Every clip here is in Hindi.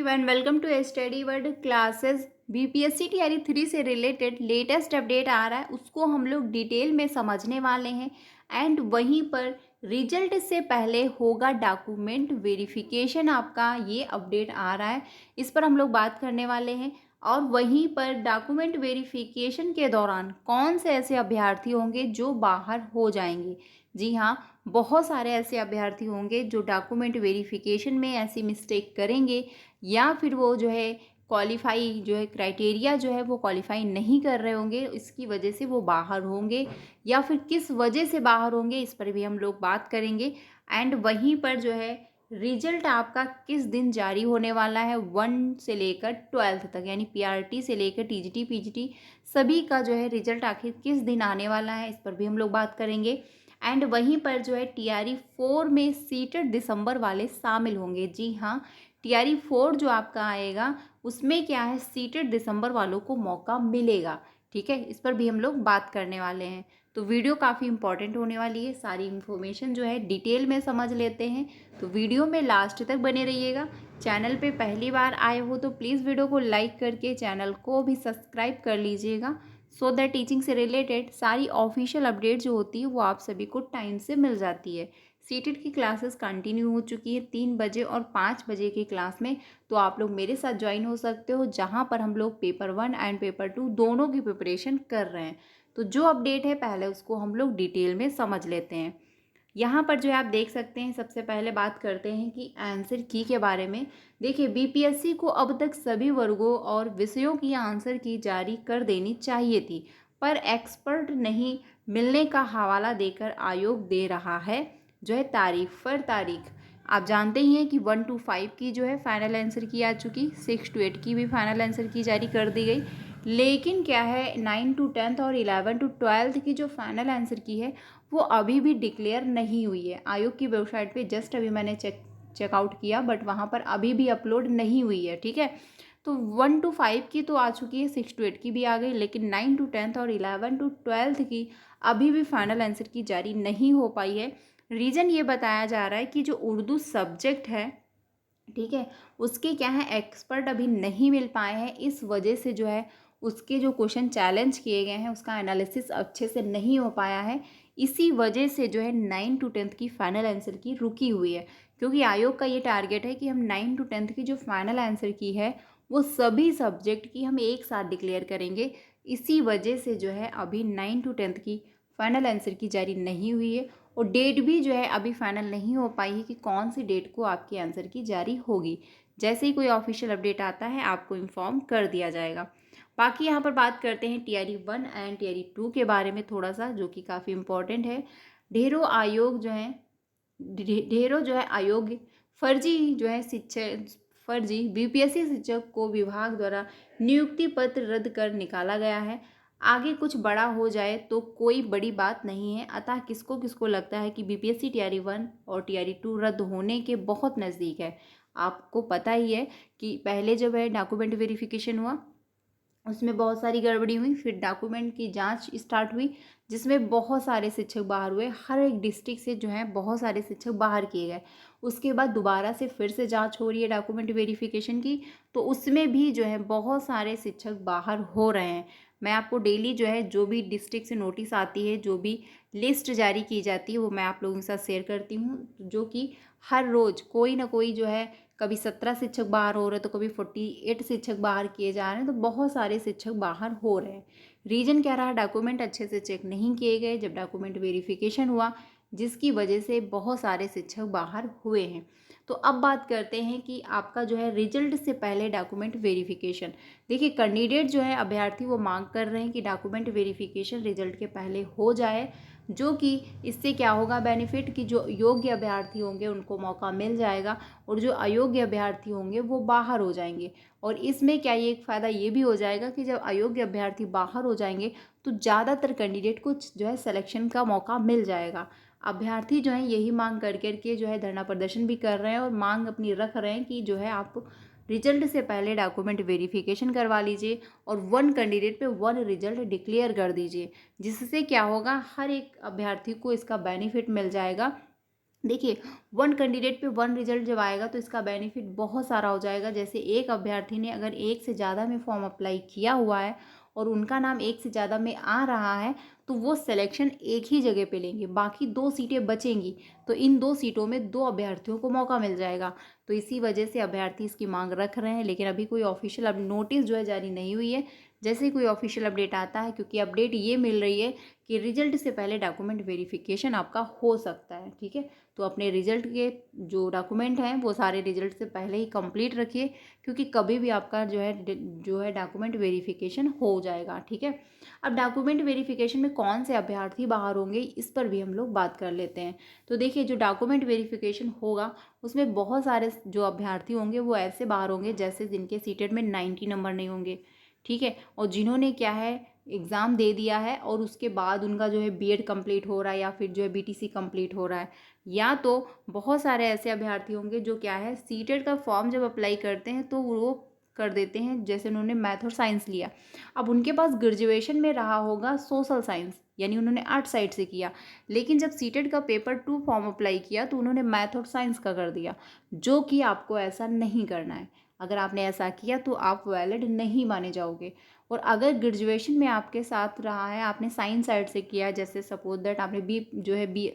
Everyone, welcome to study world classes. BPSC TRE 3 से रिलेटेड लेटेस्ट अपडेट आ रहा है, उसको हम लोग डिटेल में समझने वाले हैं। एंड वहीं पर रिजल्ट से पहले होगा डॉक्यूमेंट वेरिफिकेशन, आपका ये अपडेट आ रहा है, इस पर हम लोग बात करने वाले हैं। और वहीं पर डॉक्यूमेंट वेरिफिकेशन के दौरान कौन से ऐसे अभ्यर्थी होंगे जो बाहर हो जाएंगे। जी हाँ, बहुत सारे ऐसे अभ्यर्थी होंगे जो डॉक्यूमेंट वेरिफिकेशन में ऐसी मिस्टेक करेंगे, या फिर वो जो है क्वालिफाई जो है क्राइटेरिया जो है वो क्वालिफाई नहीं कर रहे होंगे, इसकी वजह से वो बाहर होंगे, या फिर किस वजह से बाहर होंगे, इस पर भी हम लोग बात करेंगे। एंड वहीं पर जो है रिजल्ट आपका किस दिन जारी होने वाला है, 1 से लेकर 12 तक, यानी पीआरटी से लेकर टीजीटी पीजीटी सभी का जो है रिजल्ट आखिर किस दिन आने वाला है, इस पर भी हम लोग बात करेंगे। एंड वहीं पर जो है टीआरई 4 में सीटेड दिसंबर वाले शामिल होंगे। जी हाँ, टीआरई 4 जो आपका आएगा उसमें क्या है, सीटेड दिसंबर वालों को मौका मिलेगा। ठीक है, इस पर भी हम लोग बात करने वाले हैं। तो वीडियो काफ़ी इंपॉर्टेंट होने वाली है, सारी इन्फॉर्मेशन जो है डिटेल में समझ लेते हैं। तो वीडियो में लास्ट तक बने रहिएगा। चैनल पे पहली बार आए हो तो प्लीज़ वीडियो को लाइक करके चैनल को भी सब्सक्राइब कर लीजिएगा, सो दैट टीचिंग से रिलेटेड सारी ऑफिशियल अपडेट जो होती है वो आप सभी को टाइम से मिल जाती है। सीटेड की क्लासेस कंटिन्यू हो चुकी है 3 बजे और 5 बजे की क्लास में, तो आप लोग मेरे साथ ज्वाइन हो सकते हो, जहां पर हम लोग पेपर 1 एंड पेपर 2 दोनों की प्रिपरेशन कर रहे हैं। तो जो अपडेट है पहले उसको हम लोग डिटेल में समझ लेते हैं। यहाँ पर जो है आप देख सकते हैं, सबसे पहले बात करते हैं कि आंसर की के बारे में। देखिए, बीपीएससी को अब तक सभी वर्गों और विषयों की आंसर की जारी कर देनी चाहिए थी, पर एक्सपर्ट नहीं मिलने का हवाला देकर आयोग दे रहा है जो है तारीख पर तारीख। आप जानते ही हैं कि 1 to 5 की जो है फाइनल आंसर की आ चुकी, 6 to 8 की भी फाइनल आंसर की जारी कर दी गई, लेकिन क्या है 9 to 10 और 11 to 12 की जो फाइनल आंसर की है वो अभी भी डिक्लेयर नहीं हुई है। आयोग की वेबसाइट पे जस्ट अभी मैंने चेकआउट किया, बट वहाँ पर अभी भी अपलोड नहीं हुई है। ठीक है, तो 1 to 5 की तो आ चुकी है, 6 to 8 की भी आ गई, लेकिन 9 to 10 और 11 to 12 की अभी भी फाइनल आंसर की जारी नहीं हो पाई है। रीज़न ये बताया जा रहा है कि जो उर्दू सब्जेक्ट है, ठीक है, उसके क्या है एक्सपर्ट अभी नहीं मिल पाए हैं, इस वजह से जो है उसके जो क्वेश्चन चैलेंज किए गए हैं उसका एनालिसिस अच्छे से नहीं हो पाया है। इसी वजह से जो है 9 to 10 की फाइनल आंसर की रुकी हुई है, क्योंकि आयोग का ये टारगेट है कि हम 9 to 10 की जो फाइनल आंसर की है वो सभी सब्जेक्ट की हम एक साथ डिक्लेयर करेंगे। इसी वजह से जो है अभी 9 to 10 की फाइनल आंसर की जारी नहीं हुई है, और डेट भी जो है अभी फाइनल नहीं हो पाई है कि कौन सी डेट को आपके आंसर की जारी होगी। जैसे ही कोई ऑफिशियल अपडेट आता है आपको इन्फॉर्म कर दिया जाएगा। बाकी यहाँ पर बात करते हैं टीआरई 1 एंड टीआरई 2 के बारे में थोड़ा सा, जो कि काफ़ी इम्पोर्टेंट है। ढेरों जो है आयोग फर्जी जो है शिक्षक फर्जी बीपीएससी शिक्षक को विभाग द्वारा नियुक्ति पत्र रद्द कर निकाला गया है। आगे कुछ बड़ा हो जाए तो कोई बड़ी बात नहीं है, अतः किसको किसको लगता है कि बीपीएससी टीआरई 1 और टीआरई 2 रद्द होने के बहुत नज़दीक है। आपको पता ही है कि पहले जब है डॉक्यूमेंट वेरिफिकेशन हुआ उसमें बहुत सारी गड़बड़ी हुई, फिर डॉक्यूमेंट की जांच स्टार्ट हुई जिसमें बहुत सारे शिक्षक बाहर हुए, हर एक डिस्ट्रिक्ट से जो है बहुत सारे शिक्षक बाहर किए गए। उसके बाद दोबारा से फिर से जांच हो रही है डॉक्यूमेंट वेरिफिकेशन की, तो उसमें भी जो है बहुत सारे शिक्षक बाहर हो रहे हैं। मैं आपको डेली जो है जो भी डिस्ट्रिक्ट से नोटिस आती है, जो भी लिस्ट जारी की जाती है, वो मैं आप लोगों के साथ शेयर करती हूँ, जो कि हर रोज़ कोई ना कोई जो है, कभी 17 शिक्षक बाहर हो रहे तो कभी 48 शिक्षक बाहर किए जा रहे हैं, तो बहुत सारे शिक्षक बाहर हो रहे हैं। रीज़न क्या रहा, डॉक्यूमेंट अच्छे से चेक नहीं किए गए जब डॉक्यूमेंट वेरिफिकेशन हुआ, जिसकी वजह से बहुत सारे शिक्षक बाहर हुए हैं। तो अब बात करते हैं कि आपका जो है रिजल्ट से पहले डॉक्यूमेंट वेरिफिकेशन। देखिए, कैंडिडेट जो है अभ्यर्थी वो मांग कर रहे हैं कि डॉक्यूमेंट वेरिफिकेशन रिजल्ट के पहले हो जाए, जो कि इससे क्या होगा बेनिफिट, कि जो योग्य अभ्यर्थी होंगे उनको मौका मिल जाएगा, और जो अयोग्य अभ्यर्थी होंगे वो बाहर हो जाएंगे। और इसमें क्या ये एक फ़ायदा ये भी हो जाएगा कि जब अयोग्य अभ्यर्थी बाहर हो जाएंगे तो ज़्यादातर कैंडिडेट को जो है सिलेक्शन का मौका मिल जाएगा। अभ्यर्थी जो है यही मांग कर करके जो है धरना प्रदर्शन भी कर रहे हैं और मांग अपनी रख रहे हैं कि जो है आप रिजल्ट से पहले डॉक्यूमेंट वेरिफिकेशन करवा लीजिए और 1 कैंडिडेट पे 1 रिजल्ट डिक्लेयर कर दीजिए, जिससे क्या होगा हर एक अभ्यर्थी को इसका बेनिफिट मिल जाएगा। देखिए, 1 कैंडिडेट पे 1 रिजल्ट जब आएगा तो इसका बेनिफिट बहुत सारा हो जाएगा। जैसे एक अभ्यर्थी ने अगर 1 से ज़्यादा में फॉर्म अप्लाई किया हुआ है और उनका नाम 1 से ज़्यादा में आ रहा है, तो वो सिलेक्शन एक ही जगह पे लेंगे, बाकी 2 सीटें बचेंगी, तो इन 2 सीटों में 2 अभ्यर्थियों को मौका मिल जाएगा। तो इसी वजह से अभ्यर्थी इसकी मांग रख रहे हैं, लेकिन अभी कोई ऑफिशियल अब नोटिस जो है जारी नहीं हुई है। जैसे ही कोई ऑफिशियल अपडेट आता है, क्योंकि अपडेट ये मिल रही है कि रिजल्ट से पहले डॉक्यूमेंट वेरिफिकेशन आपका हो सकता है, ठीक है। तो अपने रिजल्ट के जो डॉक्यूमेंट हैं वो सारे रिजल्ट से पहले ही कंप्लीट रखिए, क्योंकि कभी भी आपका जो है डॉक्यूमेंट वेरिफिकेशन हो जाएगा, ठीक है। अब डॉक्यूमेंट वेरिफिकेशन में कौन से अभ्यर्थी बाहर होंगे, इस पर भी हम लोग बात कर लेते हैं। तो देखिए, जो डॉक्यूमेंट वेरिफिकेशन होगा उसमें बहुत सारे जो अभ्यर्थी होंगे वो ऐसे बाहर होंगे जैसे जिनके सीटेट में 90 नंबर नहीं होंगे, ठीक है, और जिन्होंने क्या है एग्ज़ाम दे दिया है और उसके बाद उनका जो है बीएड कंप्लीट हो रहा है या फिर जो है बीटीसी कंप्लीट हो रहा है। या तो बहुत सारे ऐसे अभ्यर्थी होंगे जो क्या है सीटेट का फॉर्म जब अप्लाई करते हैं तो वो कर देते हैं, जैसे उन्होंने मैथ और साइंस लिया, अब उनके पास ग्रेजुएशन में रहा होगा सोशल साइंस, यानी उन्होंने आर्ट साइड से किया, लेकिन जब सीटेट का पेपर 2 फॉर्म अप्लाई किया तो उन्होंने मैथ और साइंस का कर दिया, जो कि आपको ऐसा नहीं करना है। अगर आपने ऐसा किया तो आप वैलिड नहीं माने जाओगे। और अगर ग्रेजुएशन में आपके साथ रहा है, आपने साइंस साइड से किया, जैसे सपोज दैट आपने बी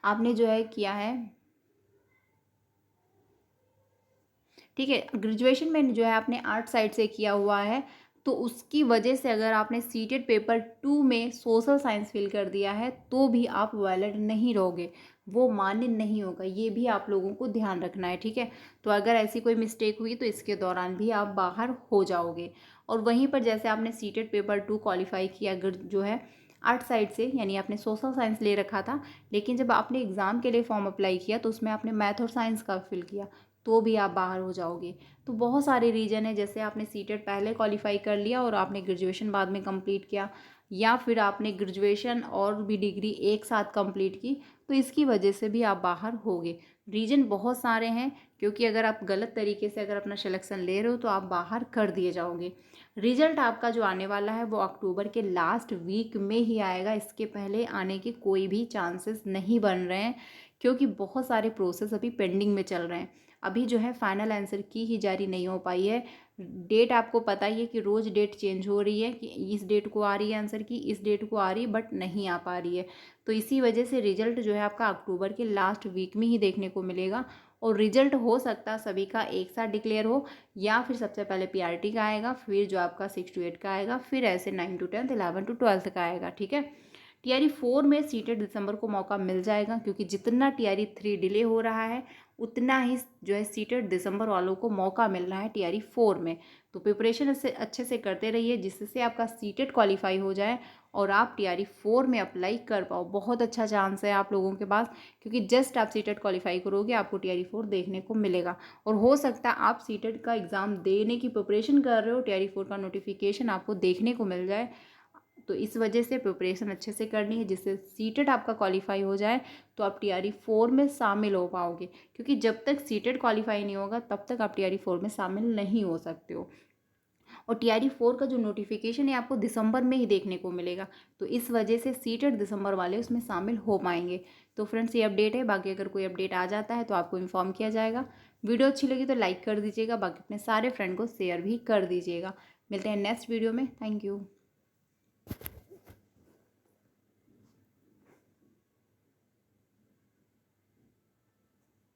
आपने जो है किया है, ठीक है, ग्रेजुएशन में जो है आपने आर्ट साइड से किया हुआ है, तो उसकी वजह से अगर आपने सीटेट पेपर 2 में सोशल साइंस फिल कर दिया है तो भी आप वैलिड नहीं रहोगे, वो मान्य नहीं होगा। ये भी आप लोगों को ध्यान रखना है, ठीक है। तो अगर ऐसी कोई मिस्टेक हुई तो इसके दौरान भी आप बाहर हो जाओगे। और वहीं पर जैसे आपने सीटेट पेपर 2 क्वालिफाई किया अगर जो है आर्ट साइड से, यानी आपने सोशल साइंस ले रखा था, लेकिन जब आपने एग्ज़ाम के लिए फॉर्म अप्लाई किया तो उसमें आपने मैथ और साइंस का फिल किया, तो भी आप बाहर हो जाओगे। तो बहुत सारे रीज़न है, जैसे आपने सीटेट पहले क्वालिफाई कर लिया और आपने ग्रेजुएशन बाद में कंप्लीट किया, या फिर आपने ग्रेजुएशन और भी डिग्री एक साथ कंप्लीट की, तो इसकी वजह से भी आप बाहर होगे। रीज़न बहुत सारे हैं, क्योंकि अगर आप गलत तरीके से अगर अपना सिलेक्शन ले रहे हो तो आप बाहर कर दिए जाओगे। रिजल्ट आपका जो आने वाला है वो अक्टूबर के लास्ट वीक में ही आएगा, इसके पहले आने के कोई भी चांसेस नहीं बन रहे हैं, क्योंकि बहुत सारे प्रोसेस अभी पेंडिंग में चल रहे हैं। अभी जो है फाइनल आंसर की ही जारी नहीं हो पाई है। डेट आपको पता ही है कि रोज़ डेट चेंज हो रही है, कि इस डेट को आ रही है आंसर की, इस डेट को आ रही है, बट नहीं आ पा रही है। तो इसी वजह से रिजल्ट जो है आपका अक्टूबर के लास्ट वीक में ही देखने को मिलेगा। और रिजल्ट हो सकता है सभी का एक साथ डिक्लेयर हो, या फिर सबसे पहले पीआरटी का आएगा, फिर जो आपका 6 to 8 का आएगा, फिर ऐसे 9 to 10, 11 to 12 का आएगा, ठीक है। टीआरई 4 में सीटेट दिसंबर को मौका मिल जाएगा, क्योंकि जितना टीआरई 3 डिले हो रहा है उतना ही जो है सीटेट दिसंबर वालों को मौका मिल रहा है टीआरई 4 में। तो प्रिपरेशन इससे अच्छे से करते रहिए, जिससे आपका सीटेट क्वालिफाई हो जाए और आप टीआरई 4 में अप्लाई कर पाओ। बहुत अच्छा चांस है आप लोगों के पास, क्योंकि जस्ट आप सीटेट क्वालिफाई करोगे आपको टीआरई 4 देखने को मिलेगा। और हो सकता है आप सीटेट का एग्ज़ाम देने की प्रिपरेशन कर रहे हो, टीआरई 4 का नोटिफिकेशन आपको देखने को मिल जाए। तो इस वजह से प्रिपरेशन अच्छे से करनी है, जिससे सीटेट आपका क्वालिफाई हो जाए तो आप टीआरई 4 में शामिल हो पाओगे, क्योंकि जब तक सीटेट क्वालिफाई नहीं होगा तब तक आप टीआरई 4 में शामिल नहीं हो सकते हो। और टीआरई 4 का जो नोटिफिकेशन है आपको दिसंबर में ही देखने को मिलेगा, तो इस वजह से सीटेट दिसंबर वाले उसमें शामिल हो पाएंगे। तो फ्रेंड्स ये अपडेट है, बाकी अगर कोई अपडेट आ जाता है तो आपको इन्फॉर्म किया जाएगा। वीडियो अच्छी लगी तो लाइक कर दीजिएगा, बाकी अपने सारे फ्रेंड को शेयर भी कर दीजिएगा। मिलते हैं नेक्स्ट वीडियो में। Thank you.